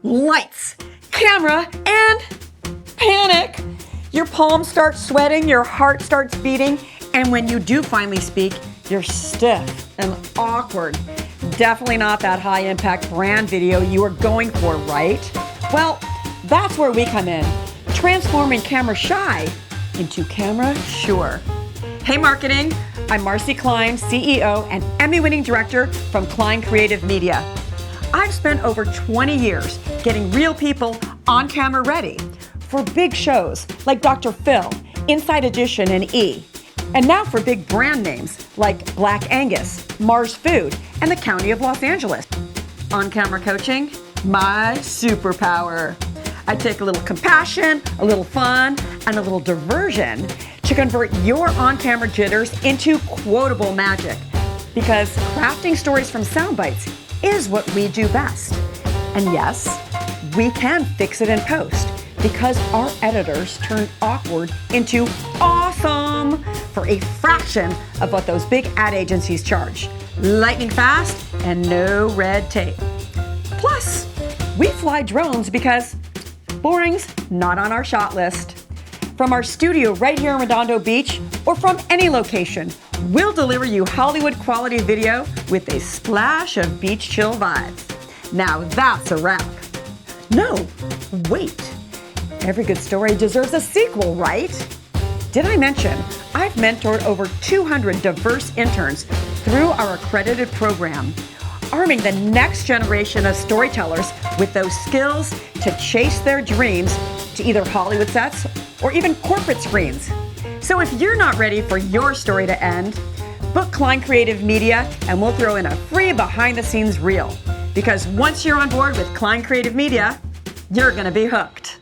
lights, camera, and panic. Your palms start sweating, your heart starts beating, and when you do finally speak, you're stiff and awkward. Definitely not that high-impact brand video you were going for, right? Well, that's where we come in, transforming camera shy into camera sure. Hey marketing, I'm Marci Klein, CEO and Emmy-winning director from Klein Creative Media. I've spent over 20 years getting real people on camera ready for big shows like Dr. Phil, Inside Edition, and E! And now for big brand names like Black Angus, Mars Food, and the County of Los Angeles. On-camera coaching, my superpower. I take a little compassion, a little fun, and a little diversion to convert your on-camera jitters into quotable magic. Because crafting stories from sound bites is what we do best. And yes, we can fix it in post because our editors turn awkward into awesome for a fraction of what those big ad agencies charge. Lightning fast and no red tape. Plus, we fly drones because boring's not on our shot list. From our studio right here in Redondo Beach or from any location, we'll deliver you Hollywood quality video with a splash of beach chill vibes. Now that's a wrap. No, wait. Every good story deserves a sequel, right? Did I mention I've mentored over 200 diverse interns through our accredited program, arming the next generation of storytellers with those skills to chase their dreams to either Hollywood sets or even corporate screens. So if you're not ready for your story to end, book Klein Creative Media and we'll throw in a free behind-the-scenes reel. Because once you're on board with Klein Creative Media, you're gonna be hooked.